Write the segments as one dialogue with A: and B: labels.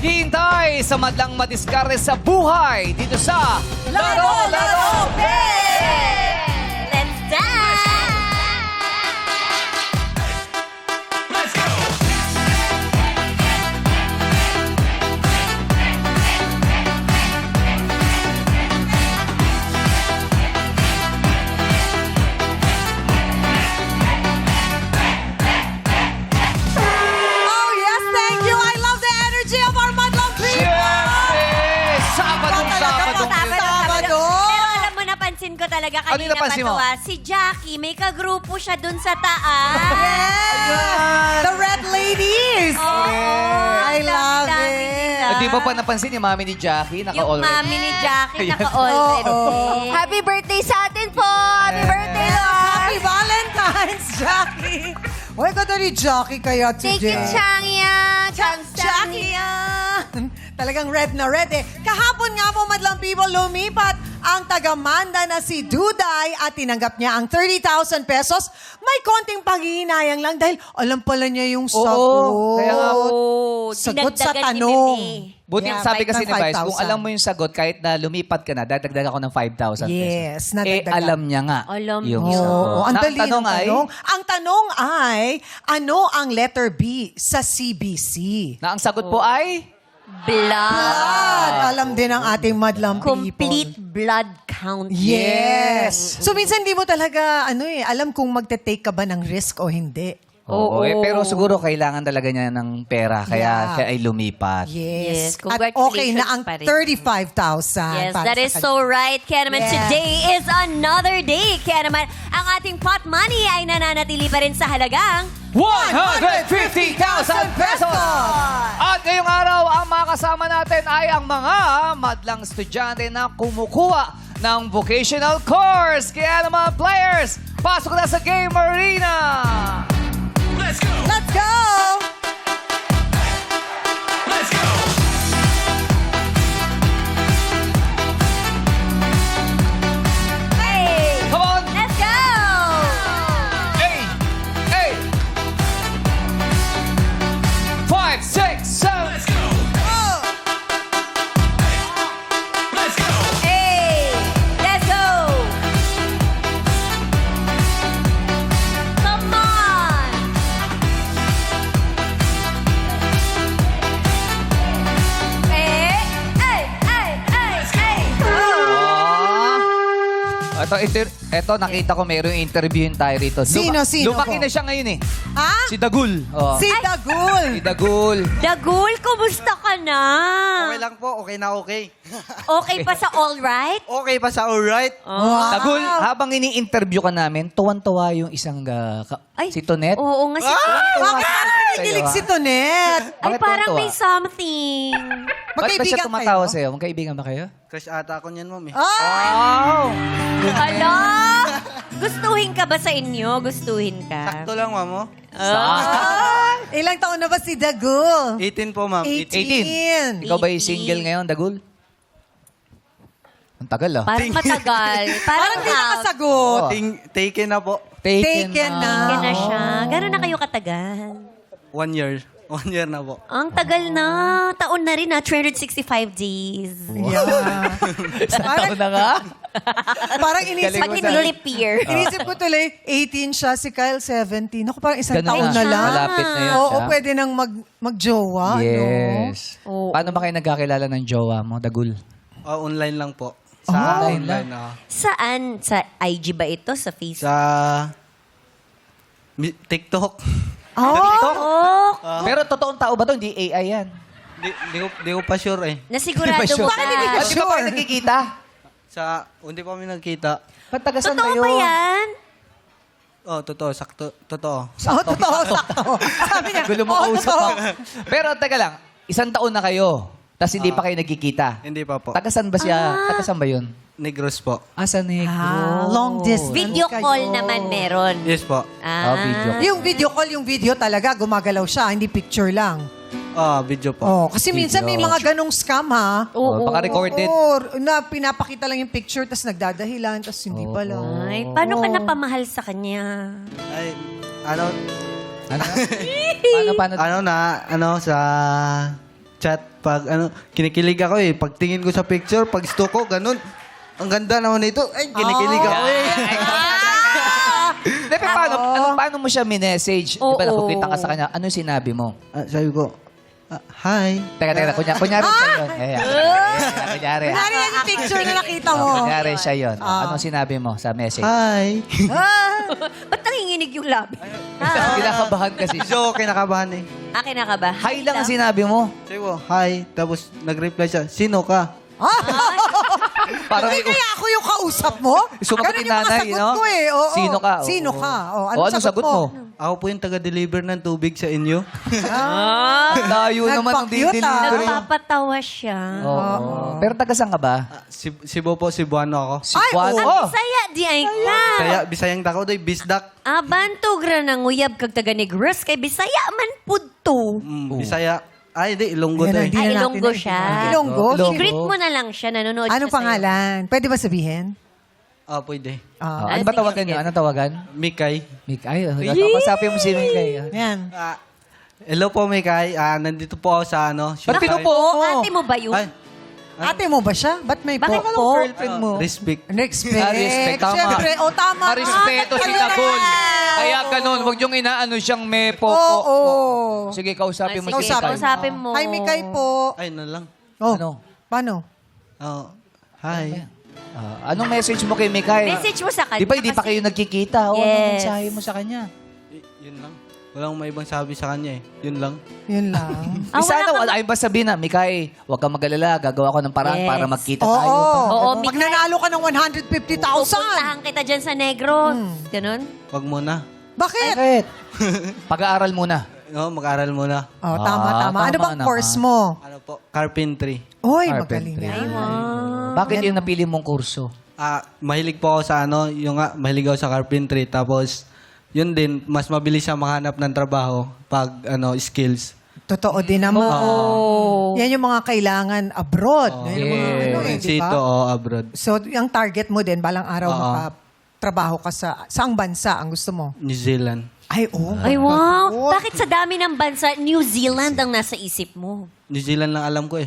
A: naghihintay sa madlang madiskarte sa buhay dito sa
B: Laro, Laro,
C: Pay! Let's dance!
B: Oh, yes, thank you. I love the energy of our madlang people.
A: Yes! Sabado.
B: Sabado.
C: Pero alam mo, napansin ko talaga
A: Ano yung
C: kanina
A: napansin mo?
C: patuwa. Si Jackie, may kagrupo siya dun sa taas.
B: Yes! The Red Ladies. I love
C: dami-dami
B: it.
C: nila.
A: Di ba pa napansin yung mami ni Jackie?
C: Yung
A: Naka-all
C: mami ni Jackie,
A: Yes.
C: naka-all
B: Oo.
C: Happy birthday sa atin po! Happy birthday,
B: Happy Valentine's, Jackie. Uy, ganda ni Jackie kaya
C: Thank
B: today.
C: you, Changya.
B: Jackie yan! Talagang red na red eh. Kahapon nga po, madlang people, lumipat ang taga-Manda na si Duday at tinanggap niya ang 30,000 pesos. May konting panghihinayang lang dahil alam pala niya yung sagot.
A: kaya nga po.
C: Oh,
B: Sagot sa
C: dinagdagan ni
B: tanong.
C: Bebe.
A: Buti
B: Yeah,
A: sabi kasi ni Vice,
B: 5,000.
A: kung alam mo yung sagot, kahit na lumipat ka na, dadagdag ako ng 5,000 pesos.
B: Yes, nadagdagan.
A: alam niya nga.
C: Alam
A: yung
C: niya.
A: sagot.
B: Oo, ang
A: Na
B: dali ng
A: tanong ay,
B: Ang tanong ay, ano ang letter B sa CBC?
A: na ang sagot po ay,
C: Blood.
B: Alam din ng ating madlang
C: Complete
B: people.
C: blood count.
B: Yes. So minsan hindi mo talaga, alam kung magte-take ka ba ng risk o hindi.
A: Oo,
C: Oo.
A: pero siguro kailangan talaga niya ng pera, kaya
B: Yeah.
A: siya ay lumipat.
C: Yes,
B: At okay na ang
C: congratulations pa rin.
B: 35,000.
C: Yes,
B: para
C: that
B: sa
C: is
B: kanya.
C: so right. Kaya naman,
B: Yes.
C: today is another day. Kaya naman, ang ating pot money ay nananatili pa rin sa halagang
A: 150,000 pesos! At ngayong araw, ang makasama natin ay ang mga madlang estudyante na kumukuha ng vocational course. Kaya naman, players, pasok na sa Game Arena!
B: Let's go!
C: Hey!
A: Come on!
C: Let's go!
A: Eight, eight, 5, 6, 7. Let's go!
C: Hey! Let's go! Come on! Hey! Hey! Hey! Hey! Hey!
A: Ito, nakita ko mayroong interviewin tayo rito.
B: Sino
A: Lumaki
B: po?
A: na siya ngayon eh.
B: Ha?
A: Si Dagul. Oh.
B: Si Dagul.
A: Si Dagul.
C: Dagul, kumusta ka na?
D: Okay lang po, okay na okay.
C: Okay pa sa all right?
D: Okay pa sa alright.
B: Wow.
A: Dagul, habang ini-interview ka namin, tuwan-tuwa yung isang si Tonet.
C: Oo nga si
B: Bakit nakikilig si Tonet?
C: Ay,
A: Bakit
C: parang
A: tuwan-tuwa?
C: may something.
A: Ba't ba siya
B: Magkaibigan
A: tumatawa
B: kayo?
A: sa'yo? Magkaibigan ba kayo?
D: Crush ata ako niyan, ma'am eh.
B: Ah!
A: Wow!
C: Hala! Gustuhin ka ba sa inyo? Gustuhin ka?
D: Sakto lang, ma'am. Oh.
B: Ilang taon na ba si Dagul?
D: 18 po, ma'am.
A: 18. Ikaw ba yung single ngayon, Dagul? Ang tagal ah.
C: Parang matagal.
B: Parang di nakasagot.
D: Taken na po.
B: Taken na.
C: Taken na siya. Gano'n na kayo katagal?
D: 1 year. 1 year na po.
C: Ang tagal na. Taon na rin 365 days.
B: Yeah.
A: Isang taon na nga.
B: Parang inisip
C: Pag
B: ko
C: in-leap year.
B: Inisip ko tuloy, 18 siya, si Kyle 17. Ako parang isang
A: Ganun
B: taon
A: na.
B: na lang.
A: Malapit na yun
B: Oo,
A: siya.
B: pwede nang magjowa.
A: Yes.
C: Oo.
A: Paano ba kayo nagkakilala ng jowa mo, Dagul?
D: Online lang po.
A: Online lang.
C: Saan? Sa IG ba ito? Sa Facebook?
D: Sa TikTok.
C: Oh,
A: Pero totoong tao ba to? Hindi AI yan.
D: Di ko pa sure eh.
C: nasigurado
A: Hindi
C: mo
A: pa
C: ka.
A: Di ba kayo nagkikita?
D: Hindi pa kami nagkita.
A: Ba't tagasan
C: Totoo
A: kayo?
C: ba yan?
D: Oh, totoo. Sakto. Totoo.
B: Oo, totoo, sakto. Sabi niya,
A: Gulo mo
B: oo,
A: kausap
B: totoo.
A: ako. Pero teka lang, isang taon na kayo, tapos hindi pa kayo nagkikita.
D: Hindi pa po.
A: Tagasan ba siya? Tagasan ba yun?
D: Negros po.
A: Asa Negro?
B: Long distance
C: Video
B: kayo.
C: call naman meron.
D: Yes po.
A: Oh, video.
B: Yung video talaga, gumagalaw siya, hindi picture lang.
D: Video po.
B: Oh, kasi minsan may
A: Video.
B: mga ganong scam ha.
A: Oh, baka recorded.
B: Oo, na pinapakita lang yung picture, tapos nagdadahilan, tapos hindi pala.
C: Ay, paano ka napamahal sa kanya?
D: Ay, ano,
A: Ano? Paano?
D: sa chat pag kinikilig ako eh. Pag tingin ko sa picture, pag stalk ko, ganun. Ang ganda naman ito. Ay, kinikilig ako eh.
A: Hindi, pero paano mo siya minessage? Di ba nakukita ka sa kanya? Ano yung sinabi mo?
D: Sabi ko, hi.
A: Teka, kunyari siya yun. Kunyari.
B: Kunwari yan yung picture na nakita mo.
A: Kunyari siya yun. Anong sinabi mo sa message?
D: Hi.
C: Ba't nanginginig yung labi?
A: Kinakabahan kasi siya.
D: So, kinakabahan eh.
C: Akin na ka ba?
A: Hi lang ang sinabi mo.
D: Sabi ko, hi. Tapos, nag-reply siya, sino ka?
A: Parang
B: Hindi kaya ako yung kausap mo?
A: Sumagot
B: Ganun
A: yung nanay,
B: mga sagot
A: no?
B: ko eh. Oo.
A: Sino ka?
B: Sino
A: Oo.
B: ka? Oh,
A: Anong sagot mo?
D: Ako po yung taga-deliver ng tubig sa inyo.
A: Layo naman ang
B: Nagpa-cute,
A: delivery.
C: Nagpapatawa siya.
A: Oo. Pero taga saan ka ba?
D: Cebu po, Cebuano ako.
A: Cebuano.
B: oo.
A: Oh!
C: Bisaya di ay ka.
D: Kaya, Bisayang tako doy, bisdak.
C: Abanto gra nang uyab kag taga Negros kay Bisaya man pudto.
D: Bisaya. Ay, di, Ilonggo
B: Yan,
D: doy.
B: hindi na
C: Ay,
B: natin
C: Ilonggo
B: na-
C: siya.
B: Ilonggo?
A: Ilonggo.
C: I-greet mo na lang siya, nanonood
B: Anong
C: siya sa'yo.
B: pangalan? Pwede ba sabihin?
D: Pwede.
A: Ano ba tawagan niyo? Ano tawagan?
D: Mikay.
A: Ay, kapasapin mo si Mikay.
B: Yan.
D: Hello po, Mikay. Nandito po ako sa
A: Ba't
D: showtime.
A: pinupo?
C: Ate mo ba yun?
D: Ay,
B: Ate mo ba siya? Ba't may
C: Bakit
B: po?
C: po?
A: Girlfriend mo.
D: respect.
B: Respect.
A: Respect. Tama.
B: Siyempre, tama.
A: Marespeto si Tagol. Kaya ganun, huwag yung inaano siyang may po.
B: Oo.
A: Sige, kausapin mo si
C: Sige,
A: Mikay.
C: kausapin mo.
B: Hi, Mikay po.
D: Ay, na lang.
B: Oh,
A: Ano?
B: paano?
D: Hi.
A: Anong message mo kay Mikay?
C: Message mo sa kanya.
A: Di ba hindi pa
C: kasi-
A: kayo nagkikita? O, anong
C: Yes.
A: mensahe mo sa kanya?
D: Yun lang. Walang may ibang sabi sa kanya eh. Yun lang.
B: Yun lang.
A: Sana
C: wala
A: wala ayun ba sabihin na, Mikay, huwag kang mag-alala, gagawa ko ng paraan
C: Yes.
A: para magkita
B: Oo.
A: tayo.
C: Oo,
B: Pag
C: Mikay.
B: nanalo ka ng 150,000.
C: Pupuntahan kita dyan sa Negros. Ganon?
D: Wag muna.
B: Bakit?
A: Bakit? Pag-aaral muna.
D: No, mag-aral muna.
B: Oh, tama.
A: tama
B: Ano bang
A: naman.
B: course mo?
D: Ano po? Carpentry.
B: Uy,
A: Carpentry.
B: magaling yan.
A: Bakit yung napili mong kurso?
D: Mahilig po ako sa mahilig ako sa carpentry. Tapos, yun din, mas mabilis siya makahanap ng trabaho pag skills.
B: Totoo din naman.
C: Oo.
B: Yan yung mga kailangan abroad. Yan yung mga
A: yes.
B: ano eh, di
D: Sito
B: ba?
D: o abroad.
B: So, yung target mo din, balang araw
D: Oo.
B: makatrabaho ka sa saang bansa ang gusto mo?
D: New Zealand.
B: Ay, oh.
C: Ay, wow. Bakit sa dami ng bansa, New Zealand ang nasa isip mo?
D: New Zealand lang alam ko eh.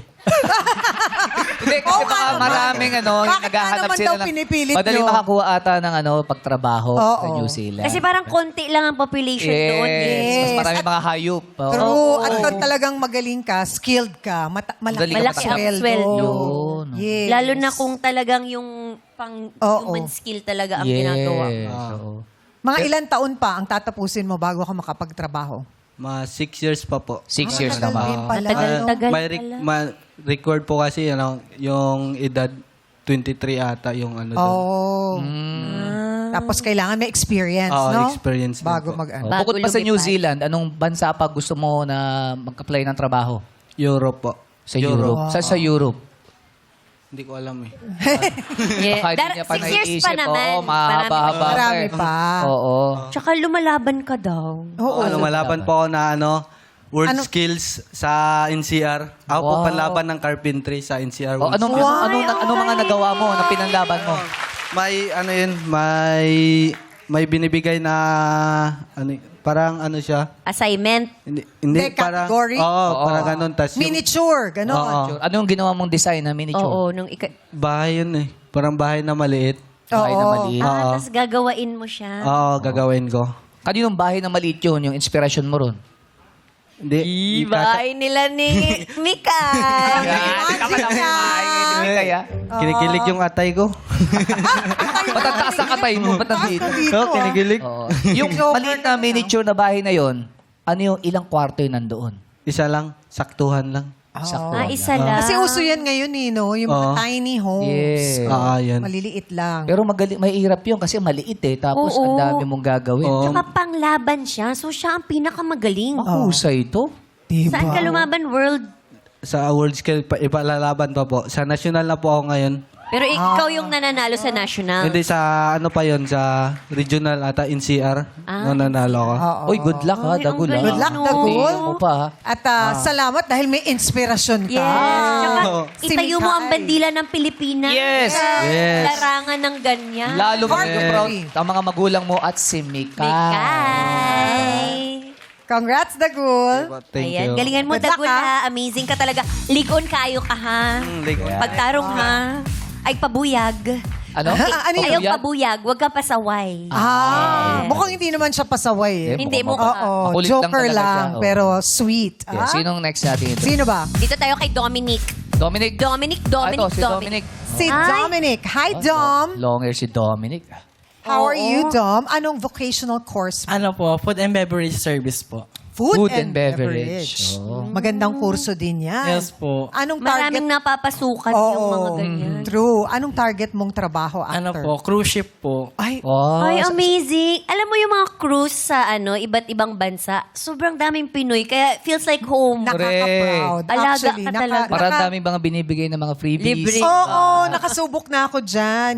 A: Hindi, kasi
B: Oo,
A: baka
B: ano ba?
A: maraming
B: Bakit
A: naghahanap
B: naman
A: sila
B: daw pinipilit
A: madaling
B: nyo?
A: makakuha ata ng pagtrabaho
B: Oo.
A: sa New Zealand.
C: Kasi parang konti lang ang population doon.
A: Yes. Mas
B: Yes.
A: marami mga hayop. Oo.
B: True. At kung talagang magaling ka, skilled ka, malaki,
A: Malaki
C: ang sweldo.
A: Yun.
B: Yes.
C: Lalo na kung talagang yung pang-human skill talaga ang ginagawa.
A: Yes. Oo.
B: Mga ilan taon pa ang tatapusin mo bago ka makapagtrabaho?
D: Mga 6 years pa po.
A: 6 years
B: Tagal
A: naman.
B: din pala.
C: Matagal
D: may
C: pala.
D: record po kasi yung edad 23 ata yung ano doon.
B: Oh. Tapos kailangan may experience,
D: Oo,
B: no?
D: experience din
B: Bago
D: po.
B: mag-ano.
C: Bago
A: Bukod pa sa New
C: lumipad.
A: Zealand, anong bansa pa gusto mo na mag-apply ng trabaho?
D: Europe po.
A: Sa Europe? Sa Europe?
D: Hindi ko alam eh.
C: Yeah.
A: Baka hindi niya pa
C: 6 years
A: naiisip.
C: pa naman.
A: Oo, mahaba-haba.
B: Marami
A: eh.
B: pa.
A: Oo.
C: Tsaka lumalaban ka daw.
B: Oo.
D: Lumalaban po ako na world
B: Ano?
D: skills sa NCR. Ako po
A: Wow.
D: panlaban ng carpentry sa NCR.
A: Oh,
D: World
A: anong,
D: Skills.
A: anong mga nagawa mo na pinanlaban mo?
D: May binibigay na parang siya.
C: Assignment.
D: Hindi
B: May
D: parang
B: category?
D: Oo, parang ganun tas yung
B: Miniature, gano'n.
D: Oo.
A: Anong ginawa mong design na miniature?
C: Oo, nung
D: bahay yun eh. Parang bahay na maliit.
A: Bahay na
B: Oo.
A: maliit.
C: tapos gagawain mo siya.
D: Oo, gagawin ko.
A: Kaninong bahay na maliit yun, yung inspiration mo ron?
D: Hindi.
C: Bahay nila ni Mika.
A: Kaya?
D: Kinikilig yung atay ko.
A: Ba't ang taas ang katay mo? Ba't nandito?
D: Oo, kinikilig.
A: Oo. Yung maliit na miniature na bahay na yon, ano yung ilang kwarto yun nandoon?
D: Isa lang, saktuhan lang.
A: Sakto.
C: Isa lang.
B: Kasi uso yan ngayon eh, no? Yung mga
D: Oo.
B: tiny homes.
A: Yes.
D: Yan.
B: Maliliit lang.
A: Pero mahirap yun kasi maliit eh. Tapos
C: Oo.
A: ang dami mong gagawin.
D: Oo.
C: Tsaka panglaban siya. So, siya ang pinakamagaling.
A: Mahusay ito.
B: Diba?
C: Saan ka lumaban? World?
D: Sa world scale, ipalalaban pa po. Sa national na po ako ngayon.
C: Pero ikaw yung nananalo sa national.
D: Hindi, sa sa regional ata, NCR. Nung nanalo ako.
B: Oo.
A: Uy, good luck ha,
C: Ay, ang
A: Dagul ha.
C: galing,
B: Good luck,
C: no?
B: Dagul.
A: Tingnan mo pa ha.
B: At salamat dahil may inspirasyon ka.
C: Yes. Tsaka,
B: Si
C: itayo mo ang
B: Mikay.
C: bandila ng Pilipinas.
A: Yes.
D: Yes.
C: Larangan ng ganyan.
A: Lalo
B: Yes.
A: magiging proud ang mga magulang mo at si Mikay.
C: Mikay.
B: Congrats, Dagul.
D: Thank
C: Ayan,
D: you.
C: galingan mo,
B: Good luck,
C: Dagul, ha? Amazing ka talaga. Ligon kayo ka, ha?
D: Ligon.
C: Pagtarong, ha? Ay, pabuyag.
A: Ano?
B: Ano yun?
C: Ayaw pabuyag, huwag ka pasaway.
B: Mukhang hindi naman siya pasaway eh.
C: Hindi mo
A: mukhang-
C: ka.
B: Oo,
A: Makulit lang
B: joker
A: talaga
B: lang,
A: siya, oo.
B: pero sweet.
A: Yeah, sinong next natin ito?
B: Sino ba?
C: Dito tayo kay Dominic.
A: Dominic.
C: Dominic.
A: Si Dominic.
B: Si
C: Ay.
B: Dominic. Hi, Dom.
A: Long hair si Dominic.
B: How are
C: Oo.
B: you, Dom? Anong vocational course?
E: Ano po, food and beverage service po.
A: Food and beverage. Oh.
B: Magandang kurso din yan.
E: Yes po.
B: Anong
C: Maraming
B: target?
C: napapasukat yung mga ganyan.
B: True. Anong target mong trabaho
E: Ano
B: after?
E: po, cruise ship po.
B: Ay,
A: Oh,
C: Ay, amazing. Alam mo yung mga cruise sa iba't ibang bansa, sobrang daming Pinoy, kaya feels like home.
B: nakaka-proud.
C: Alaga
B: Actually,
C: ka talaga.
A: parang daming mga binibigay ng mga freebies.
C: Libre.
B: Oo, nakasubok na ako dyan.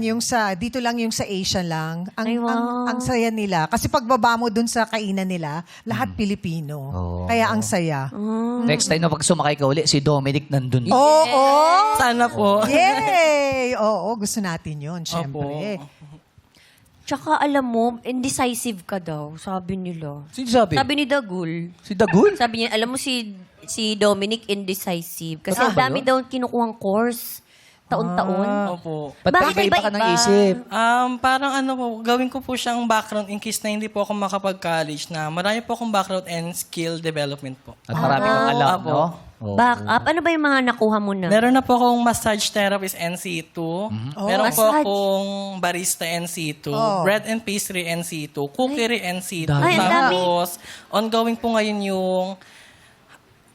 B: Dito lang yung sa Asia lang.
C: Ay, wow.
B: Ang saya nila. Kasi pagbaba mo dun sa kainan nila, lahat Pilipino.
A: Oo.
B: Kaya ang saya.
A: Next time na pag sumakay ka uli, si Dominic nandun.
B: Oo!
E: Sana po.
B: Yay! Oo, gusto natin yun, syempre.
C: Tsaka alam mo, indecisive ka daw, sabi nila.
A: Sino sabi?
C: Sabi ni Dagul.
A: Si Dagul?
C: Sabi niya, alam mo si Dominic indecisive. Kasi
A: Totoo
C: ang
A: ba
C: dami
A: yun?
C: daw kinukuhang course. Taon-taon.
E: Opo.
A: Ba't
C: Bakit
A: iba-iba ka ng
C: iba-iba?
A: isip?
E: Parang ano po, gawin ko po siyang background in case na hindi po ako makapag-college na marami po akong background and skill development po.
A: At marami kang alam,
E: Opo.
A: no? Oo.
C: Back up. Ano ba yung mga nakuha mo na?
E: Meron na po akong massage therapist NC2. Meron po
C: Massage.
E: akong barista NC2. Bread and pastry NC2. Cookery NC2.
C: Ay, ang dami.
E: Tapos, ongoing po ngayon yung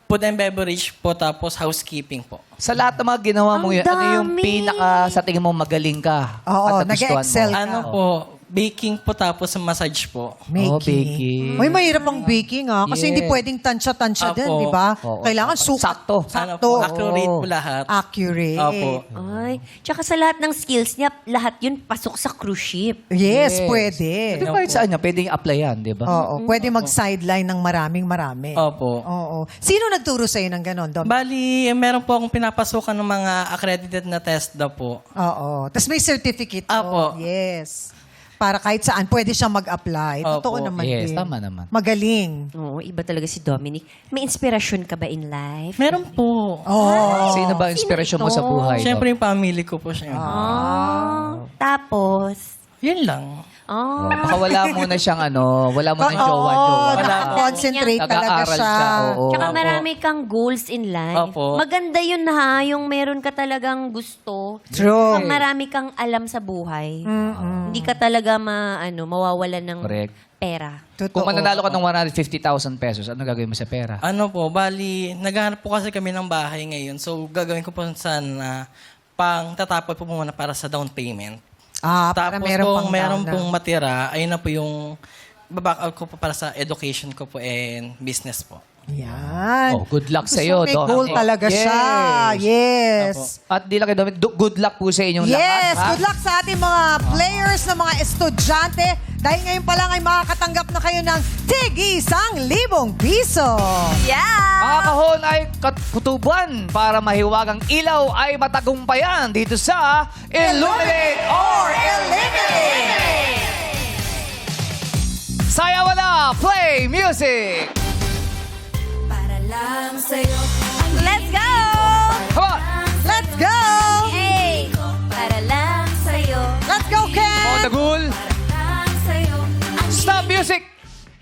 E: food and beverage po, tapos housekeeping po.
A: Sa lahat ng mga ginawa mo
C: Ang
A: yun, ano yung
C: dami.
A: pinaka sa tingin mo magaling ka?
B: Oo,
A: at nagustuhan
B: nag-excel
A: mo?
B: ka.
E: Ano po, baking po tapos massage po.
A: Oh, baking.
B: May mahirap ang baking kasi hindi
A: Yes.
B: pwedeng tansya-tansya din,
E: Apo.
B: di ba?
A: Oo.
B: Kailangan
A: Sakto.
E: Ano po, accurate po lahat.
B: Accurate.
E: Opo.
C: Ay, tsaka sa lahat ng skills niya, lahat yun pasok sa cruise ship.
B: Yes,
A: Yes.
B: pwede.
A: Di ba kahit saan niya, pwedeng i-apply yan, di ba?
B: Oo, pwede mag-sideline ng marami.
E: Opo.
B: Oo. Sino nagturo sa'yo ng ganon, Dom?
E: Bali, meron po akong pinapasukan ng mga accredited na test daw po.
B: Oo. Tapos may certificate.
E: Apo.
B: Yes. Para kahit saan, pwede siyang mag-apply. Totoo
E: Opo.
B: naman
A: Yes,
B: din.
A: tama naman.
B: Magaling.
C: Oo, iba talaga si Dominic. May inspirasyon ka ba in life?
E: Meron po.
A: Sino ba ang inspirasyon mo sa buhay?
E: Siyempre yung family ko po siya.
C: Tapos,
E: Yun lang.
A: Baka wala muna siyang wala muna yung jowa-jowa.
B: Nakakoncentrate talaga
A: Nag-aaral
B: siya.
A: siya, oo.
C: tsaka
E: Opo.
C: marami kang goals in life.
E: Opo.
C: Maganda yun ha, yung meron ka talagang gusto.
B: True.
C: Tsaka marami kang alam sa buhay. Hindi ka talaga mawawalan ng
A: Correct.
C: pera.
B: Totoo.
A: Kung mananalo ka ng 150,000 pesos, ano gagawin mo sa pera?
E: Ano po, bali, naghahanap po kasi kami ng bahay ngayon. So, gagawin ko po sana pang tatapos po muna para sa down payment.
B: Para
E: Tapos
B: meron
E: kung
B: pang
E: meron
B: down
E: pong matira, ayun na po yung baback out ko po para sa education ko po and business po.
B: Yan.
A: Oh, good luck
B: Gusto
A: sa iyo,
B: may
A: Dom.
B: goal talaga siya. Yes.
A: At di lang kayo, Dominic, good luck po sa inyong
B: Yes,
A: lahat. ha?
B: good luck sa ating mga players, na mga estudyante. Dahil ngayon pa lang ay makakatanggap na kayo ng tig-1,000 piso.
C: Yeah!
A: Mga kahon ay kutuban para mahiwagang ilaw ay matagumpayan dito sa Illuminate or Eliminate! Sayaw na! Play music!
C: Let's go!
A: Come on!
B: Let's go!
C: Hey! Para lang sa'yo.
B: Let's go,
A: Oh,
B: Ken!
A: Dagul! Stop music!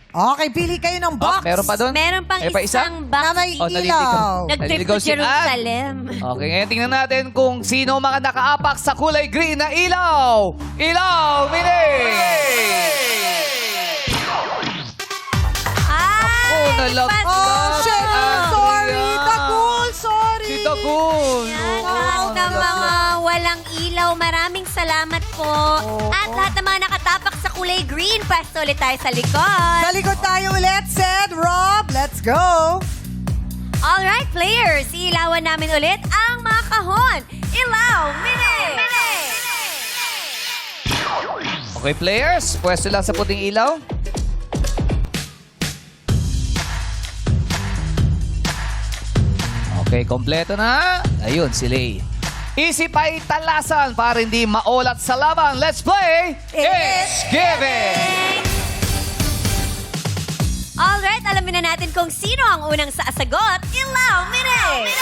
B: Okay, pili kayo ng box.
A: Meron pa doon?
C: Meron pang
A: May pa isa?
C: isang
B: Na
C: box.
B: may
A: Oh, naliligaw.
B: ilaw.
C: Nag-trip
A: Naliligaw
C: to
A: si Ann.
C: Jerusalem.
A: Okay, ngayon tingnan natin kung sino ang mga nakaapak sa kulay green na ilaw. Ilaw, Mini!
C: Ay!
A: Oh, nalagpas.
B: Oh, shit! Sorry, Tagul! Sorry!
A: Si Dagul.
C: Yan, lahat ng mga walang ilaw, maraming salamat po. At lahat ng mga nakatapak sa kulay green, pwesto ulit tayo sa likod.
B: Sa likod tayo ulit, said Rob. Let's go!
C: Alright, players, ilawan namin ulit ang mga kahon. Ilaw, mini!
A: Okay, players. Pwesto lang sa puting ilaw. Okay, kompleto na. Ayun, si Lay. Isip ay talasan para hindi maulat sa laban. Let's play! It's Giving!
C: Alright, alamin na natin kung sino ang unang sasagot. Ilaw, Mine!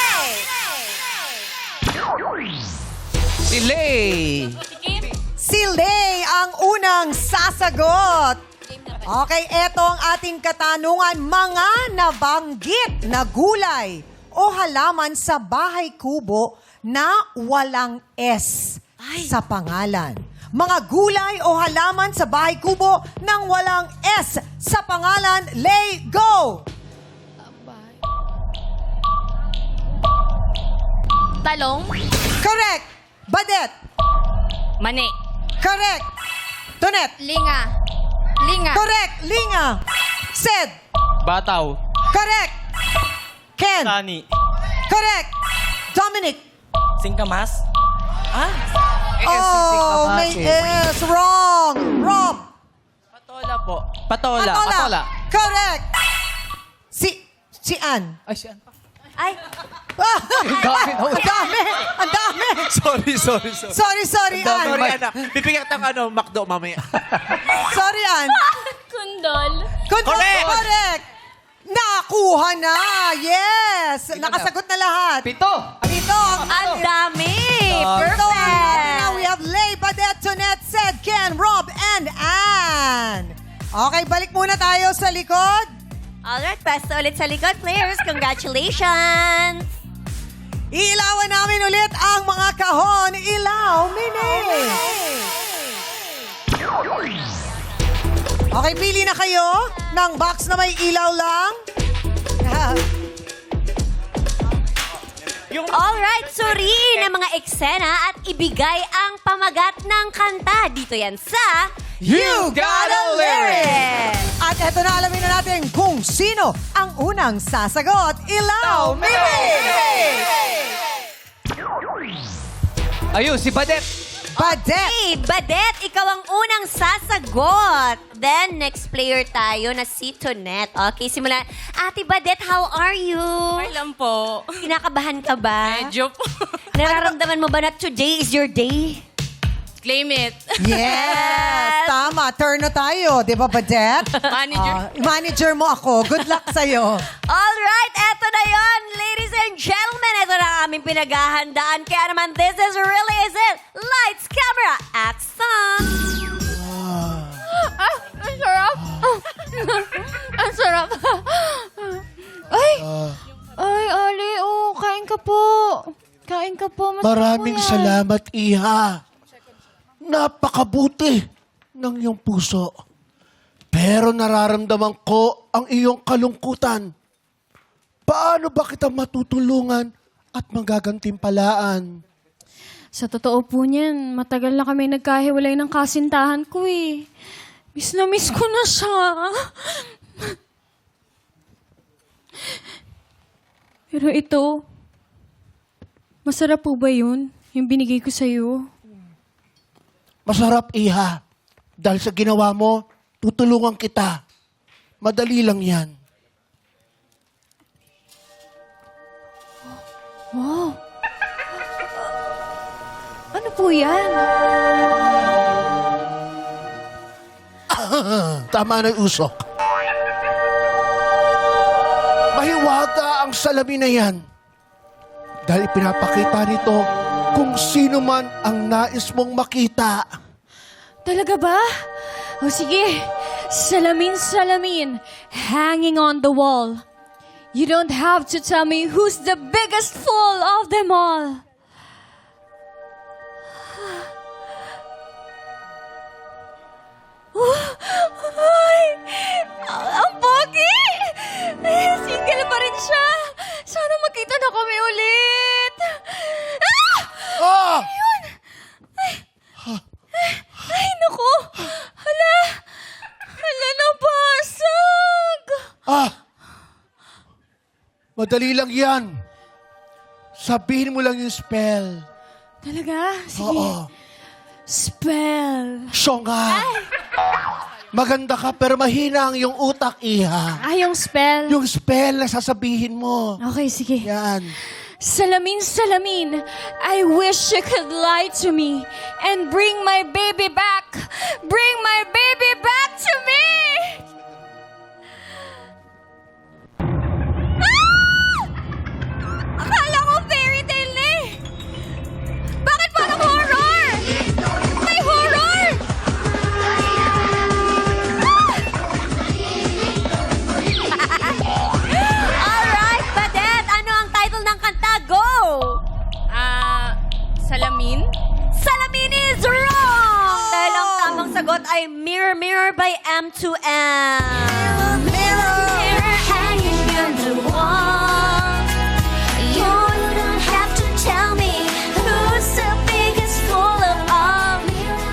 A: Si Lay.
B: Si Lay ang unang sasagot. Okay, eto ang ating katanungan. Mga nabanggit na gulay o halaman sa bahay kubo na walang S sa pangalan. Mga gulay o halaman sa bahay kubo nang walang S sa pangalan. Lay, go!
C: Talong?
B: Correct. Badet.
C: Mani.
B: Correct. Tonet.
C: Linga.
B: Correct. Linga. Sed.
E: Bataw.
B: Correct. Ken.
E: Tani.
B: Correct. Dominic.
E: Singkamas.
B: Oh, may S. Wrong. Rob.
E: Patola po. Patola.
B: Patola. Correct. Si Ann.
A: Ay, siya.
C: Ay,
B: Ang dami. Ang dami.
F: Sorry.
B: Sorry, Ann.
F: Sorry, anak. Bibigyan ng McDo mamaya.
B: Sorry, Ann.
C: kundol.
B: Correct. Nakuha na. Yes. Nakasagot na lahat.
A: Pito.
B: Ito ang
C: Ang dami.
B: Ito ang
C: Perfect.
B: now we have Lay, Badet, Tonet, Sed, Ken, Rob, and Ann. Okay, balik muna tayo sa likod.
C: Alright, pwesto ulit sa likod, players. Congratulations!
B: Iilawan namin ulit ang mga kahon. Ilaw, Mini. Okay, pili na kayo ng box na may ilaw lang.
C: Alright, suriin ang mga eksena at ibigay ang pamagat ng kanta. Dito yan sa
B: You Got a Lyric!
C: Lyric!
B: At eto na, alamin na natin kung sino ang unang sasagot. Ilaw, Mini.
A: Ayun, si Badet.
B: Badet.
C: Hey, Badet, ikaw ang unang sasagot. Then, next player tayo na si Tonet. Okay, simulan. Ate Badet, how are you?
G: Okay lang po.
C: Kinakabahan ka ba?
G: Medyo po.
C: Nararamdaman mo ba na today is your day?
G: Claim it.
B: Yes, tama. Turn na tayo, di ba, Badet?
G: Manager.
B: Manager mo ako. Good luck sa'yo.
C: Alright, eto na yon, ladies and gentlemen. Ito na ang aming pinaghahandaan. Kaya naman, this is really is it. Lights, camera, action!
G: Ang sarap. Ang sarap. Ay! Ay, Ali, oh, kain ka po. Kain ka po. Masarap
F: Maraming
G: po yan.
F: salamat, Iha. Napakabuti ng iyong puso. Pero nararamdaman ko ang iyong kalungkutan. Paano ba kita matutulungan at magagantimpalaan?
G: Sa totoo po niyan, matagal na kami nagkahiwalay ng kasintahan ko eh. Miss na miss ko na siya. Pero ito, masarap po ba yun? Yung binigay ko sa'yo?
F: Masarap, Iha. Dahil sa ginawa mo, tutulungan kita. Madali lang yan.
G: Wow! Ano po yan?
F: Tama na yung usok. Mahiwaga ang salamin na yan. Dahil pinapakita nito kung sino man ang nais mong makita.
G: Talaga ba? O sige, salamin, hanging on the wall. You don't have to tell me who's the biggest fool of them all. Ay, ang pogi! Single pa rin siya. Sana makita na kami ulit. Ah!
F: Ah!
G: Ay, naku! Hala! Hala, nabasag!
F: Ah! Madali lang yan. Sabihin mo lang yung spell.
G: Talaga? Sige.
F: Oo.
G: Spell.
F: Siya nga. Maganda ka pero mahina ang iyong utak, Iha.
G: Ay, yung spell.
F: Yung spell na sasabihin mo.
G: Okay, sige.
F: Yan.
G: Salamin, I wish you could lie to me and bring my baby back. Bring my baby back to me!
C: Mirror, Mirror by M2M. Mirror hanging on the wall. You don't have to tell me who's the biggest fool of all.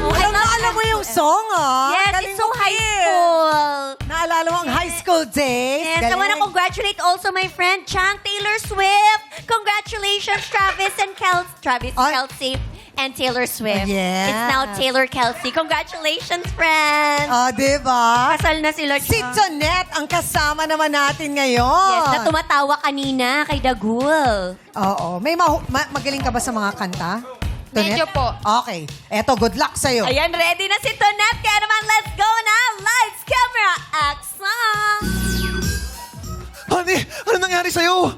B: Alam na alam mo yung song, ah.
C: Yes,
B: Galing
C: it's so
B: mo,
C: high
B: Kim.
C: school.
B: Naalala mo ang high school days?
C: Yes, I want to congratulate also my friend Chang Taylor Swift. Congratulations, Travis and Kelsey and Taylor Swift.
B: Yeah.
C: It's now Taylor Kelsey. Congratulations, friend.
B: Ah, diba?
C: Kasal na sila,
B: Si
C: Chang.
B: Tonette ang kasama naman natin ngayon.
C: Yes, na tumatawa kanina kay Dagul.
B: Oo. May magaling ka ba sa mga kanta?
G: Medyo po.
B: Okay. Eto, good luck sa'yo.
C: Ayan, ready na si Tonette. Kaya naman, let's go na. Lights, camera, action!
F: Honey, ano nangyari sa'yo?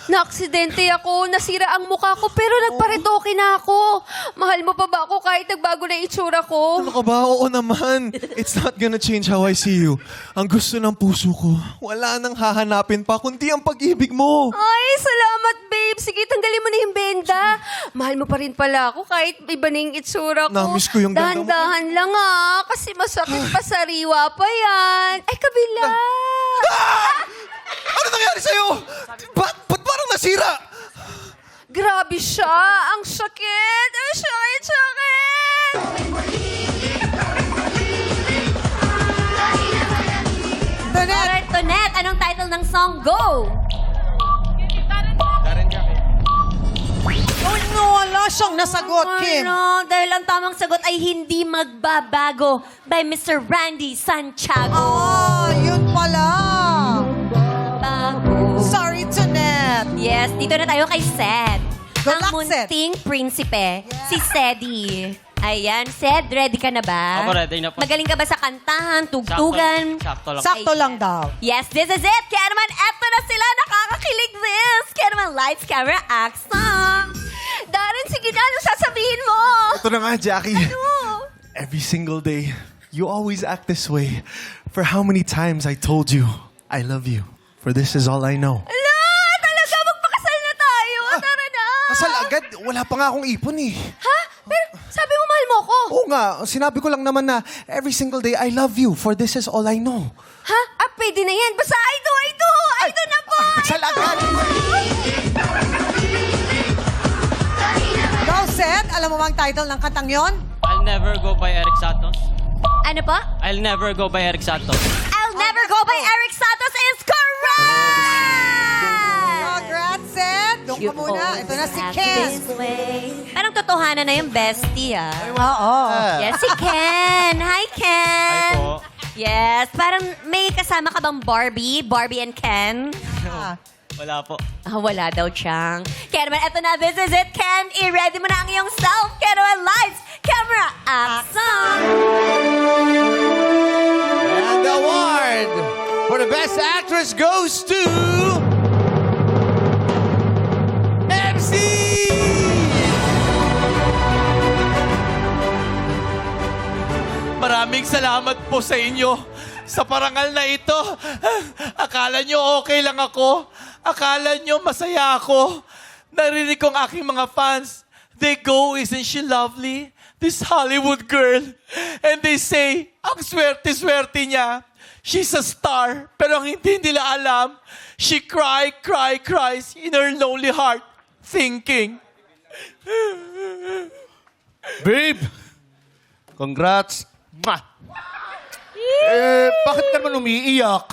G: Naaksidente ako, nasira ang mukha ko, pero nagparetoke na ako. Mahal mo pa ba ako kahit nagbago na itsura ko?
H: Ano ka ba? Oo naman. It's not gonna change how I see you. Ang gusto ng puso ko, wala nang hahanapin pa, kundi ang pag-ibig mo.
G: Ay, salamat, babe. Sige, tanggalin mo na yung benda. Mahal mo pa rin pala ako kahit iba na yung itsura ko.
H: Na-miss ko yung ganda mo.
G: Dahan-dahan lang kasi masakit pa sariwa pa yan. Ay, kabila.
F: Ano nangyari sa'yo? Ba't parang nasira?
G: Grabe siya. Ang sakit. Ang sakit.
B: Tonette,
C: Alright, Tonette, anong title ng song? Go!
B: oh no, wala siyang nasagot, Kim.
C: Ano, dahil ang tamang sagot ay hindi magbabago by Mr. Randy Santiago.
B: Oh, yun pala.
C: Bago.
B: Sorry, Tonette.
C: Yes, dito na tayo kay Sed.
B: Good
C: Ang
B: luck, Sed.
C: munting prinsipe, si Sedi. Ayan, Sed, ready ka na ba?
I: Ako ready na po.
C: Magaling ka ba sa kantahan, tugtugan?
I: Sakto lang.
B: Sakto lang daw.
C: Yes, this is it. Kaya naman, eto na sila. Nakakakilig this. Kaya naman, lights, camera, action.
G: Darren, sige na. Ano sasabihin mo?
H: Ito na nga, Jackie.
C: Ano?
H: Every single day, you always act this way. For how many times I told you, I love you. For this is all I know.
G: Ala, talaga, magpakasal na tayo. Tara na.
H: Kasal agad, wala pa nga akong ipon eh.
G: Ha? Pero sabi mo mahal mo ko.
H: Oo nga, sinabi ko lang naman na every single day, I love you. For this is all I know.
G: Ha? Ah, pwede na yan. Basta I do. I do na po.
H: Kasal agad!
B: Go, Seth. Alam mo ba ang title ng kantang yon?
I: I'll never go by Eric Santos.
C: Ano po?
I: I'll never go by Eric Santos.
C: I'll Never Go by Eric Santos is correct!
B: Congrats, Seth. Doon ka muna. Ito na si Ken.
C: Parang totohanan na yung bestie, ah.
B: Oo.
C: Yes, si Ken. Hi, Ken.
I: Hi po.
C: Yes, parang may kasama ka bang Barbie? Barbie and Ken?
I: Wala po.
C: Ah, wala daw, Chang. Kaya naman, eto na. This is it, Ken. I-ready mo na ang iyong self. Kaya naman, lights, camera, action!
F: And the award for the best actress goes to... MC!
J: Maraming salamat po sa inyo sa parangal na ito. Akala nyo okay lang ako. Akala nyo masaya ako. Narinig ko ang aking mga fans. They go, isn't she lovely? This Hollywood girl. And they say, ang swerte-swerte niya. She's a star. Pero ang hindi nila alam, she cries in her lonely heart, thinking.
F: Babe! Congrats! Mwah! Bakit ka naman umiiyak?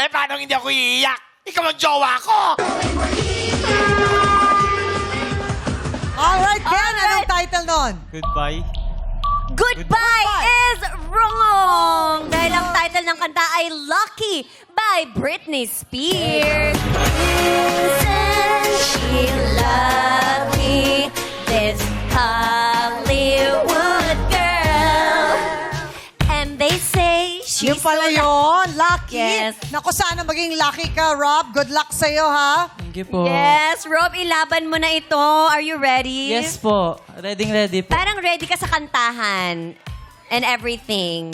J: Paano hindi ako iiyak? Ikaw ang jowa ko!
B: Alright, Ken. Anong title nun?
I: Goodbye.
C: Goodbye is wrong! Dahil ang title ng kanta ay Lucky by Britney Spears. Isn't she lucky, this Hollywood girl? And they say she's
B: Yung pala yun. Lucky.
C: Yes.
B: Naku, sana maging lucky ka, Rob. Good luck sa'yo, ha?
E: Thank you po.
C: Yes, Rob, ilaban mo na ito. Are you ready?
E: Yes po. Ready po.
C: Parang ready ka sa kantahan and everything.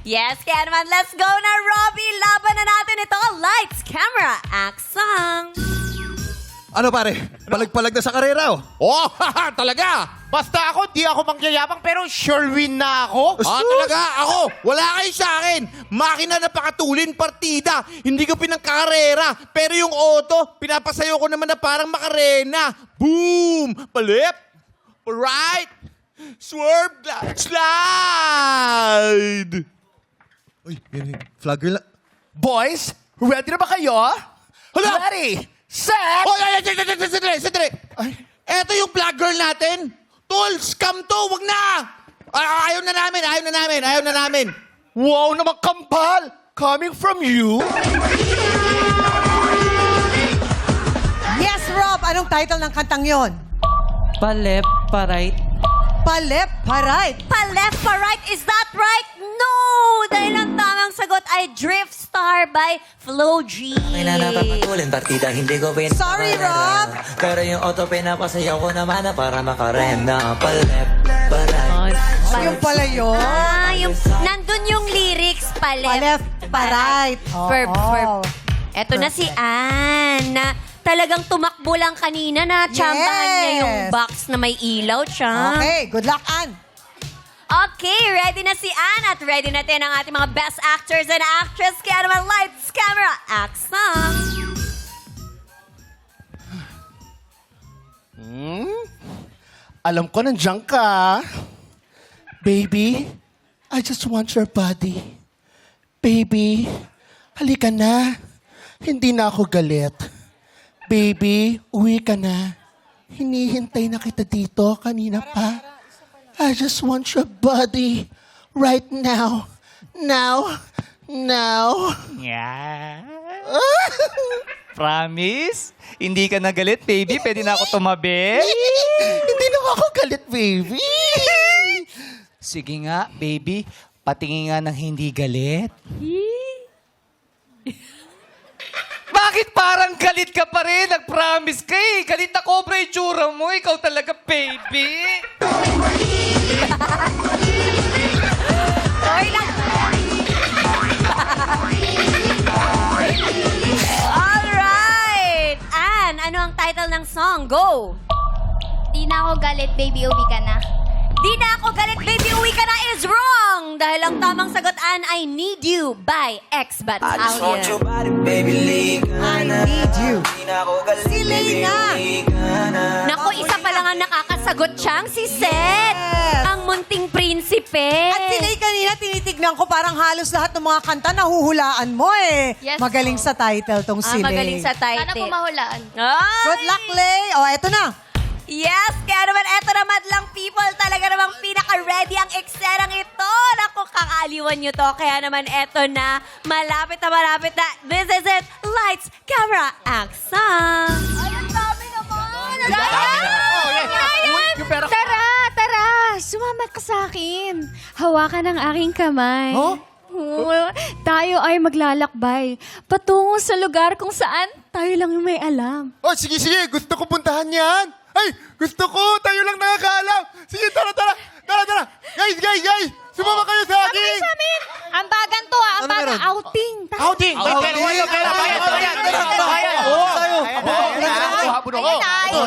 C: Yes, kaya naman, let's go na, Robbie. Laban na natin ito. Lights, camera, action.
H: Ano pare? Palag-palag na sa karera oh.
F: Oh, talaga? Basta ako, di ako mangyayabang pero sure win na ako. Talaga? Ako? Wala kayo sa akin. Makina na pakatulin partida. Hindi ko pinangkakarera. Pero yung auto, pinapasayo ko naman na parang makarena. Boom! Palip! Right! Swerve! Slide!
H: Uy, yun. Flagger lang.
F: Boys, ready na ba kayo? Hala! Ready, set! Oh, sandali! Ay, eto yung vlog girl natin. Tol, scam to, wag na! Ayaw na namin. Wow, naman kampal! Coming from you?
B: Yes, Rob! Anong title ng kantang yon?
E: Pa-left, pa-right.
B: Pa-left, pa-right.
C: Pa-left, pa-right, is that right? No! Dahil ang tamang sagot ay Drift Star by Flo G.
K: Napapatulin partida, hindi ko pinapalaro.
B: Sorry, Rob.
K: Pero yung auto pinapasayaw ko naman na para makarena. Pa-left, pa-right.
B: Yung pala yun.
C: Nandun yung lyrics, pa-left,
B: Pa-left, pa-right.
C: Verb,
B: Oo.
C: verb. Eto na si Ann, na talagang tumakbo lang kanina na tsambahan niya yung box na may ilaw siya.
B: Okay, good luck, Ann.
C: Okay, ready na si Ann at ready na din ang ating mga best actors and actress. Kaya naman, lights, camera, action!
F: Alam ko nandiyan ka. Baby, I just want your body. Baby, halika na. Hindi na ako galit. Baby, uwi ka na. Hinihintay na kita dito kanina pa. I just want your body right now. Now.
A: Yeah. Promise? Hindi ka na galit, baby? Pwede na ako tumabi?
F: Hindi na ako galit, baby.
A: Sige nga, baby. Patingin nga ng hindi galit. Bakit parang galit ka pa rin? Nag-promise ka eh. Galit na cobra yung tsura mo. Ikaw talaga, baby.
C: Alright! Ann, ano ang title ng song? Go!
G: Di na ako galit, baby, uwi ka na.
C: Di na ako galit, baby, uwi ka na is wrong! Dahil ang tamang sagot, Ann, I Need You by X Battalion.
K: Baby, leave
B: I need you. Si Lena.
C: Naku, isa pa lang ang nakakasagot siyang si Seth.
B: Yes.
C: Ang munting prinsipe.
B: At si Lay kanina, tinitignan ko parang halos lahat ng mga kanta nahuhulaan mo eh.
G: Yes,
B: Magaling
G: po.
B: sa title tong si Lay.
C: Magaling sa title.
G: Sana po mahulaan.
C: Ay!
B: Good luck, Lay. O, eto na.
C: Yes, kaya naman eto na madlang people, talaga namang pinaka-ready ang eksenang ito. Naku, kakaliwan nyo to. Kaya naman eto na, malapit na. This is it. Lights, camera, action! Ay, ang dami naman! Ang dami!
G: Tara! Sumama ka sa akin. Hawakan ang aking kamay. Tayo ay maglalakbay patungo sa lugar kung saan tayo lang yung may alam.
F: Oh, sige. Gusto ko puntahan yan. Ay, gusto ko. Tayo lang nakakaalam. Sige, tara. Guys. Sumama kayo sa akin.
G: Ang bagan to ang bagan. Outing.
F: Outing.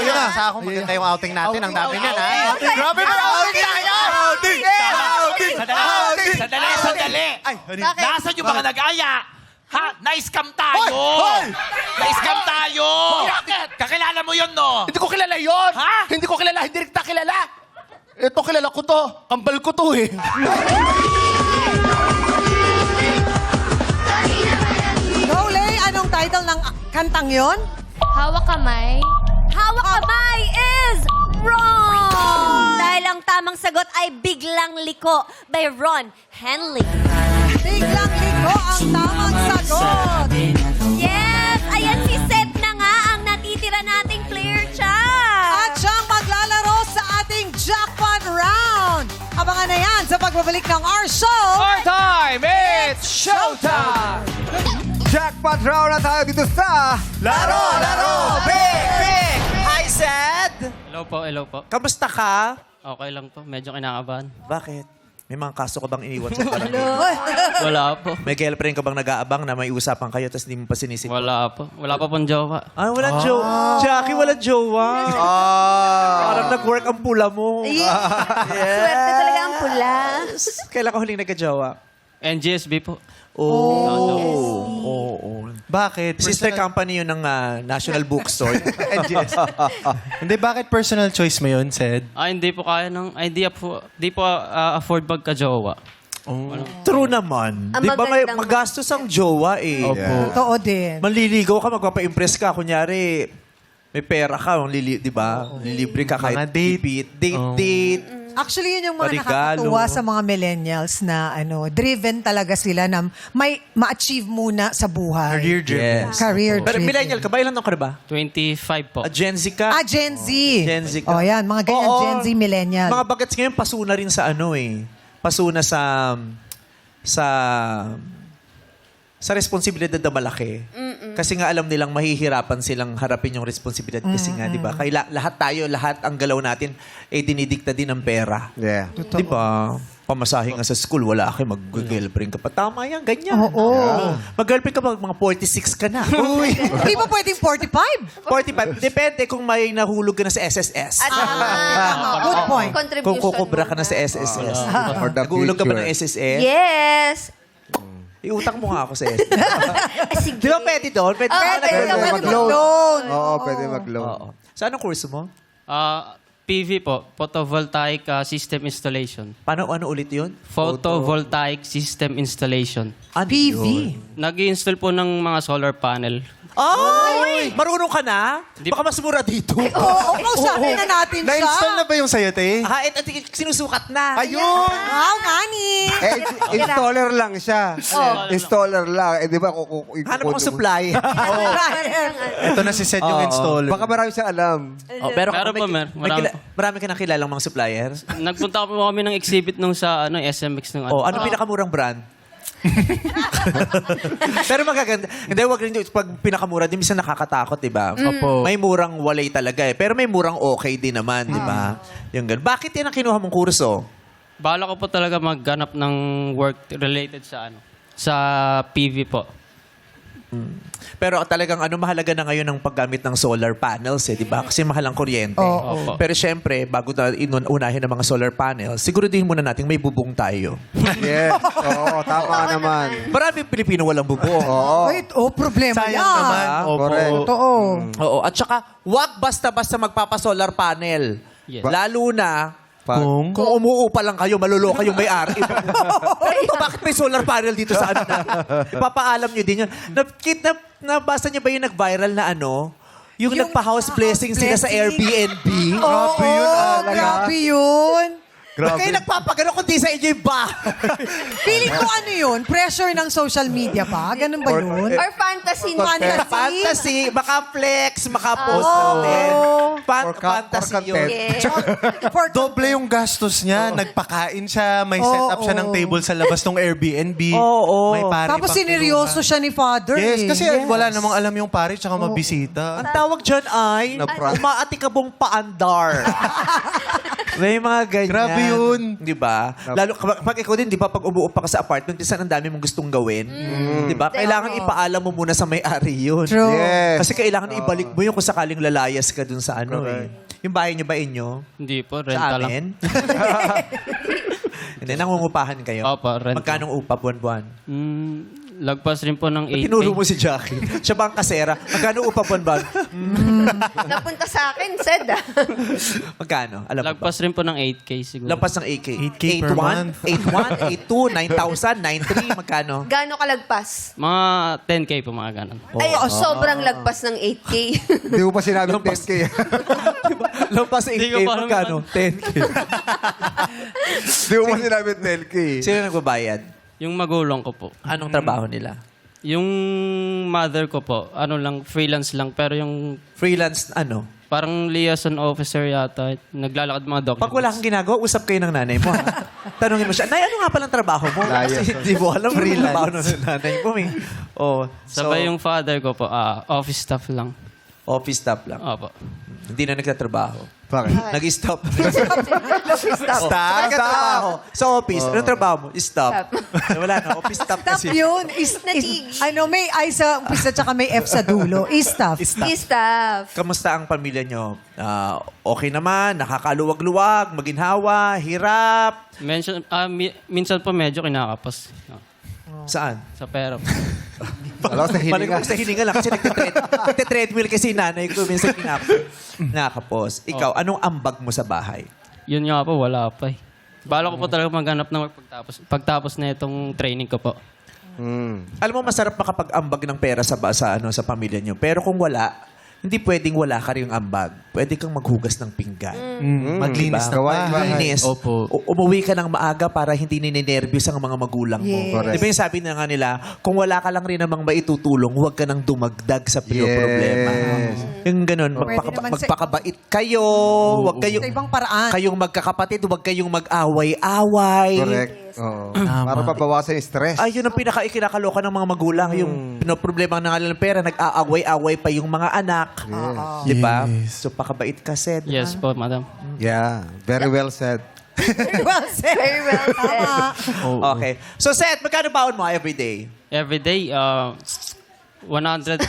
H: Yun na.
F: Sa akong maganda yung outing natin. Ang dami niyan, ha?
H: Grabe na outing!
J: Sandali!
F: Ay,
J: Nasaan yung mga nag-aya? Ha? Na-scam tayo!
F: Hoy!
J: Na-scam tayo! Bakit? Kakilala mo yun, no?
F: Hindi ko kilala yon.
J: Ha?
F: Hindi ko kilala. Hindi kita kilala. Ito, kilala ko to. Kambal ko to, eh.
B: Go, Lay. Anong title ng kantang yon?
G: Hawak kamay.
C: Hawak kamay is wrong! Dahil ang tamang sagot ay Biglang Liko by Ron Henley.
B: Biglang liko ang tamang sagot.
C: Yes! Ayan si Seth na nga ang natitira nating player chat.
B: At siyang maglalaro sa ating jackpot round. Abangan na yan sa pagbabalik ng our show.
A: Our time! It's showtime! Jackpot round na tayo dito sa Laro, Big!
L: Hi, Sed!
I: Hello po.
L: Kamusta ka?
I: Okay lang po. Medyo kinakabahan.
L: Bakit? May mga kaso ka bang iniwan sa barangay?
I: Wala po.
L: May girlfriend ka bang nag-aabang na may usapan kayo tapos hindi mo pa sinisip?
I: Wala po. Wala pa pong jowa.
L: Ah, walang jowa. Jackie, walang jowa. Parang nag-work ang pula mo.
C: Swerte talaga ang pula.
L: Kailan ka huling nagka-jowa?
I: NGSB po.
L: Oo.
H: Bakit?
L: Sister company yun ng National Bookstore.
H: Hindi, bakit personal choice mo yun, Sed?
I: Hindi po kaya ng... Di po afford magka-jowa.
L: True naman.
C: Ang
L: Di ba may
C: magandang-
L: magastos ang jowa eh?
B: Totoo din.
L: Manliligaw ka, magpapa-impress ka. Kunyari, may pera ka, di ba? Lilibre ka kahit
H: Mga date.
L: Date.
B: Actually, yun yung mga
L: Parigalo.
B: nakakatuwa sa mga millennials na driven talaga sila na may ma-achieve muna sa buhay.
H: Career-driven.
L: Yes.
B: Career
L: Pero
B: driven.
L: millennial ka ba? Ilan taon ka na ba?
I: 25 po.
L: Gen Z ka?
B: Gen Z.
L: Gen Z ka.
B: O yan, mga ganyan
L: Oo.
B: Gen Z millennial.
L: Mga bagets ngayon, pasuna rin sa pasuna sa responsibilidad na malaki. Kasi nga alam nilang mahihirapan silang harapin yung responsibilidad kasi nga, di ba? Kaya lahat ang galaw natin dinidikta din ng pera.
F: Yeah.
L: Di ba? Pamasahe nga sa school, wala ka, mag-girlfriend ka pa. Tama yan, ganyan.
B: Oo.
L: Mag-girlfriend ka pa, mga 46 ka na. Uy!
B: Hindi pa pwedeng 45?
L: 45. Depende kung may nahulog ka na sa SSS.
B: Good point.
L: Kung
C: Contribution
L: kukubra ka
C: mo.
L: na sa SSS.
F: For the
L: Nag-uulog ka ba
F: future.
L: ng SSS?
C: Yes.
L: Iutang mo nga ako sa SSS.
C: Sige.
L: Di ba pwede doon? Pwede
C: Pwede
L: ka
C: naman
F: mag-loan. Oo, pwede mag-loan.
L: Oo. Sa anong kurso mo?
I: PV po. Photovoltaic System Installation.
L: Ano ulit yun?
I: Photovoltaic System Installation.
L: Ano
B: PV.
L: yun?
I: Nag-install po ng mga solar panel.
L: Ay! Marunong ka na?
I: Di-
L: Baka mas mura dito.
B: Oo, kausapin na natin siya.
H: Na-install na ba yung sa'yo, te?
L: Sinusukat na.
F: Ayun!
B: Wow, Nani.
F: Installer lang siya. Installer lang. Di ba?
L: Hanap akong supply.
H: Ito na si Sed yung installer.
F: Baka marami siyang alam.
L: Pero
I: Meron po, marami.
L: marami ka nakilalang mga supplier?
I: Nagpunta po kami ng exhibit nung sa SMX nung
L: Ano pinakamurang brand? Pero magaganda. Hindi, wag rin yung pag pinakamura, di minsan nakakatakot, di ba?
H: Opo.
L: May murang walay talaga eh. Pero may murang okay din naman, di ba? Yung ganun. Bakit yan ang kinuha mong kurso?
I: Bala ko po talaga magganap ng work related sa sa PV po.
L: Pero talagang mahalaga na ngayon ang paggamit ng solar panels eh, di ba? Kasi mahal ang kuryente.
I: Opo.
L: Pero syempre, bago na unahin ang mga solar panels, siguraduhin muna natin may bubong tayo.
F: Yes. Oo, tama naman.
L: Maraming Pilipino walang bubong.
F: Oo.
B: Wait, problema
H: Sayang
B: yan.
H: naman. Opo.
F: Correct.
B: Totoo.
L: Oo. At saka, wag basta-basta magpapa-solar panel.
I: Yes.
L: Lalo na,
H: Kung?
L: kung umuupa lang kayo, maluloko yung may-ari. Bakit may solar panel dito sa ano? Ipapaalam nyo din yun. Nabasa nyo ba yung nag-viral na yung nagpa-house blessing sila sa Airbnb?
B: Grabe yun, grabe yun.
L: Kayo nagpapagano kundi sa inyo yung
B: Feeling ko yun? Pressure ng social media pa? Ganun ba yun?
C: Or fantasy.
L: Fantasy, maka-flex, maka-post natin. Fantasy yun.
C: Yes.
H: Doble yung gastos niya. Nagpakain siya, may set up siya ng table sa labas ng Airbnb.
L: Oo.
H: May pare
B: Tapos
H: pang
B: sineryoso
H: kinuha.
B: siya ni Father.
H: Yes, kasi
B: Yes.
H: wala namang alam yung pare tsaka mabisita.
L: Ang tawag dyan ay umaatikabong paandar. May mga ganyan.
H: Grabe yun.
L: Di ba? Lalo pag ikaw din, di ba, pag umuupa ka sa apartment, minsan ang dami mong gustong gawin. Di ba? Kailangan ipaalam mo muna sa may-ari yun.
B: True.
F: Yes.
L: Kasi kailangan ibalik mo yun kung sakaling lalayas ka dun sa eh. Yung bahay niyo ba inyo?
I: Hindi po,
L: Sa
I: renta lang.
L: amin? Hindi, nangungupahan kayo.
I: Opo, renta.
L: Magkano upa buwan-buwan?
I: Lagpas rin po ng 8K.
L: Tinuro mo si Jackie. Siya ba ang kasera? Magkano upa buwan-buwan?
C: Napunta sa akin, Sed.
L: Magkano? Alam mo ba?
I: Lagpas rin po ng 8K siguro.
L: Lampas ng 8K.
H: 8K per month.
L: 8-1, 8-2, 9,000, 9,300. Magkano?
C: Gaano kalagpas?
I: Mga 10K po mga ganun.
C: Ay, sobrang lagpas ng 8K.
F: Hindi mo pa sinabi 10K.
L: Lampas ng
I: Hindi
L: 8K.
I: ko pa alam
L: Magkano? 10K.
F: Hindi mo pa sinabi 10K.
L: Sino nagbabayad?
I: Yung magulang ko po.
L: Anong trabaho nila?
I: Yung mother ko po, freelance lang. Pero yung
L: Freelance,
I: parang liaison officer yata, naglalakad mga documents.
L: Pag wala kang ginagawa, usap kayo ng nanay mo. Tanungin mo siya, Nay, ano nga palang trabaho mo? Kasi di mo alam rin trabaho ng nanay mo. Oh,
I: Sabay yung father ko po, office staff lang.
L: office staff lang.
I: Opo.
L: Hindi na nagtatrabaho.
M: Bakit?
L: Nag-stop. Stop. Sa office. Anong trabaho mo? Stop. Wala na. Office stop
B: Stop
L: kasi.
B: yun. May I sa umpisa tsaka may F sa dulo. Is-stop.
C: Staff.
L: Kamusta ang pamilya nyo? Okay naman? Nakakaluwag-luwag? Maginhawa? Hirap?
I: Minsan po medyo kinakapos.
L: Saan?
I: Sa pera po.
M: Alam ko sa
L: Balik
M: hininga.
L: ko sa hininga lang kasi nagte-treadmill kasi nanay ko minsan nakakapos. Ikaw, anong ambag mo sa bahay?
I: Yun nga po, wala pa eh. Bala ko po talaga maghanap ng work pagtapos na itong training ko po.
L: Alam mo, masarap makapag-ambag ng pera sa pamilya nyo. Pero kung wala, hindi pwedeng wala ka rin yung ambag. Pwede kang maghugas ng pinggan.
H: Maglinis
L: Diba?
H: ng bahay.
L: Maglinis.
H: Opo.
L: Umuwi ka ng maaga para hindi ninenervyos ang mga magulang mo.
B: Yes.
L: Di ba yung sabi na nga nila, kung wala ka lang rin namang maitutulong, huwag ka nang dumagdag sa problema. Yung ganun,
B: Pwede naman sa-
L: magpakabait kayo. Huwag kayong,
B: Sa ibang paraan.
L: kayong magkakapatid, huwag kayong mag-away-away.
M: Correct. Oo. Para pabawasan yung stress.
L: Ay, yun ang kinakaloka ng mga magulang. Yung pinoproblema ng ng pera, nag-aaway-away pa yung mga anak. Di ba? So, pakabait ka, Sed.
I: Yes po, madam.
M: Yeah. Very well said.
B: Very well said.
C: Very well said.
L: Okay. So, Seth, magkano baon mo everyday?
I: Every day, 100.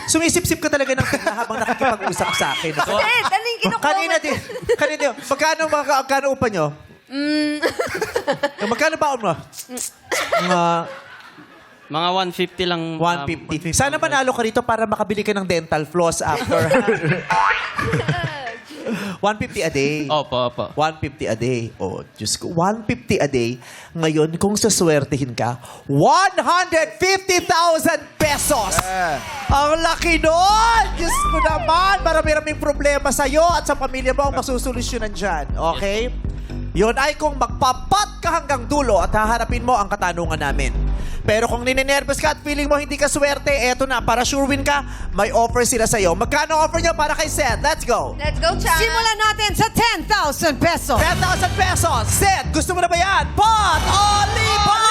L: Sumisip-sip ka talaga ng pera habang nakikipag-usap sa akin.
C: Daling
L: Kanina din. Magkano upa nyo? Magkano baon mo?
I: Mga 150 lang.
L: 150. Sana manalo ka rito para makabili ka ng dental floss after. 150 a day.
I: Opo.
L: 150 a day. Oh, Diyos ko. 150 a day. Ngayon, kung saswertihin ka, 150,000 pesos! Ang laki nun! Diyos ko naman! Marami-raming problema sa'yo at sa pamilya mo ang masusolusyonan dyan. Okay? Yun ay kung magpapat ka hanggang dulo at haharapin mo ang katanungan namin. Pero kung ninenervous ka at feeling mo hindi ka swerte, eto na, para sure win ka, may offer sila sa'yo. Magkano offer nyo para kay Seth? Let's go!
C: Let's go, Chang.
B: Simulan natin sa 10,000 pesos.
L: 10,000 pesos! Seth, gusto mo na ba yan? Pot o lipat?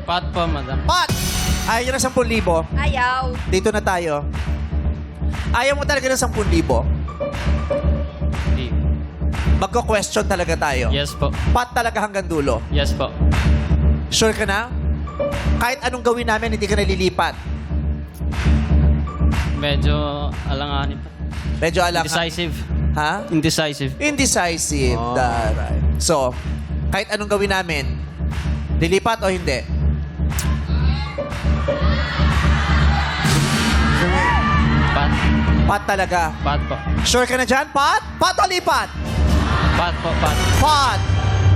I: Pat po, madam.
L: Pot! Ayaw nyo ng 10,000.
C: Ayaw.
L: Dito na tayo. Ayaw mo talaga ng 10,000.
I: Hindi.
L: Magko-question talaga tayo.
I: Yes po.
L: Pot talaga hanggang dulo.
I: Yes po.
L: Sure ka na? Kahit anong gawin namin, hindi ka nalilipat.
I: Medyo alanganin po.
L: Medyo alang.
I: Indecisive.
L: Ha?
I: Indecisive.
L: Indecisive. Daray. So, kahit anong gawin namin, lilipat o hindi?
I: Pat.
L: Pot talaga.
I: Pat po.
L: Sure ka na dyan, Pot? Pot o lipat?
I: Pat po, pat.
L: Pot!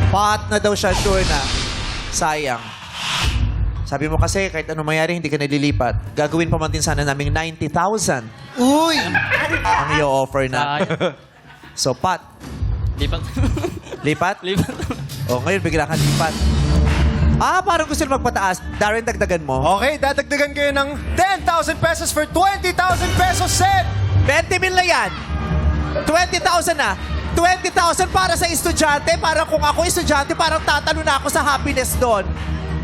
L: Pot na daw siya, sure na. Sayang. Sabi mo kasi, kahit anong mangyari, hindi ka nalilipat. Gagawin pa man din sana naming 90,000.
H: Uy!
L: Ang i-offer na. So, Pot.
I: Lipat.
L: Lipat?
I: Lipat.
L: O, ngayon, bigla kang lipat. Parang gusto nyo magpataas. Darren, dagdagan mo.
H: Okay, dadagdagan kayo ng 10,000 pesos for 20,000 pesos set!
L: 20 mil na yan. 20,000 na. 20,000 para sa estudyante. Para kung ako estudyante, parang tatalo na ako sa happiness doon.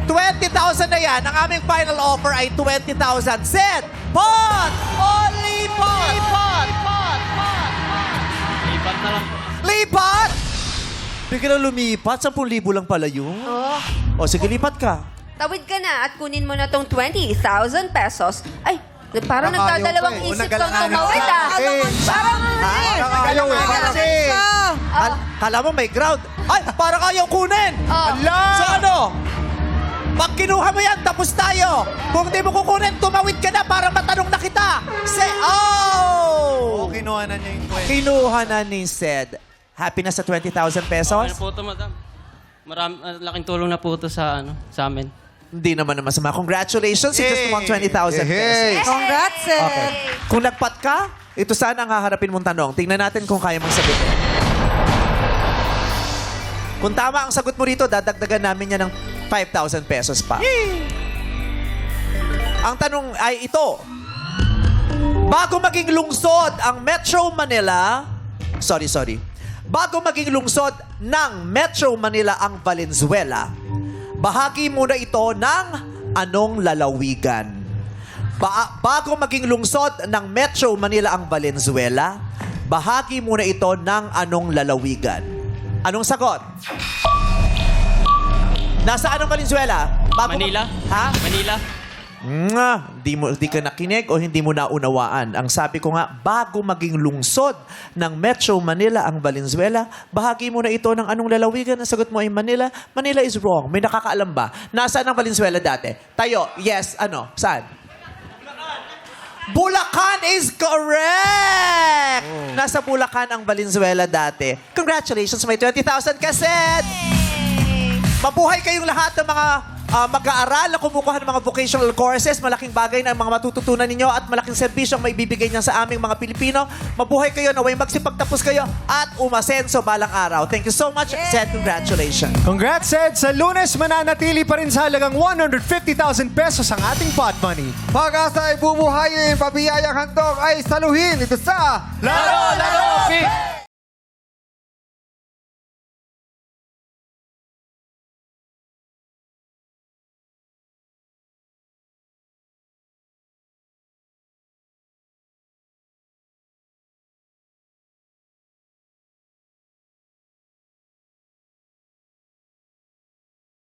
L: 20,000 na yan. Ang aming final offer ay 20,000. Set! Pot! Only pot! Lipat!
I: Lipat na lang po.
L: Lipat! Bigla lumipat. 10,000 lang pala yun. O, sige, lipat ka.
C: Tawid ka na at kunin mo na tong 20,000 pesos. Ay, parang
M: Parang
C: nagdadalawang
M: ayaw pa eh.
C: isip
M: Unang
C: kang
M: galangan
C: tumawid
M: ka.
C: ah. Parang
M: Parang ayaw eh.
L: Kasi, kala mo may ground. Ay, parang ayaw kunin. So ano? Pag kinuha mo yan, tapos tayo. Kung di mo kukunin, tumawid ka na para matanong na kita.
H: Kinuha na niya yung 20.
L: Kinuha na ni Sed. Happy na sa 20,000 pesos?
I: Okay na po ito, madam. Laking tulong na po ito sa amin.
L: Hindi naman na masama. Congratulations. You just won 20,000 pesos.
B: Congrats, eh.
L: Okay. Kung nagpat ka, ito sana ang haharapin mong tanong. Tingnan natin kung kaya mong sagutin. Kung tama ang sagot mo rito, dadagdagan namin yan ng 5,000 pesos pa. Ang tanong ay ito. Bago maging lungsod ang Metro Manila... Sorry. Bago maging lungsod ng Metro Manila ang Valenzuela, bahagi muna ito ng anong lalawigan? Bago maging lungsod ng Metro Manila ang Valenzuela, bahagi muna ito ng anong lalawigan? Anong sagot? Nasa anong Valenzuela?
I: Manila?
L: Ha?
I: Manila?
L: Di ka nakinig o hindi mo naunawaan. Ang sabi ko nga, bago maging lungsod ng Metro Manila ang Valenzuela, bahagi mo na ito ng anong lalawigan. Ang sagot mo ay Manila. Manila is wrong. May nakakaalam ba? Nasaan ang Valenzuela dati? Tayo. Yes. Ano? Saan? Bulacan is correct! Nasa Bulacan ang Valenzuela dati. Congratulations, may 20,000 kaset! Mabuhay kayong lahat ng mga mag-aaral na kumukuha ng mga vocational courses. Malaking bagay na ang mga matututunan ninyo at malaking serbisyong may bibigay niya sa aming mga Pilipino. Mabuhay kayo, naway magsipagtapos kayo at umasenso balang araw. Thank you so much, Sed. Congratulations.
N: Congrats, Sed! Sa Lunes, mananatili pa rin sa halagang 150,000 pesos ang ating pot money.
M: Pag-asa ay bumuhayin, pabiyayang handog ay saluhin. Ito sa
A: Laro!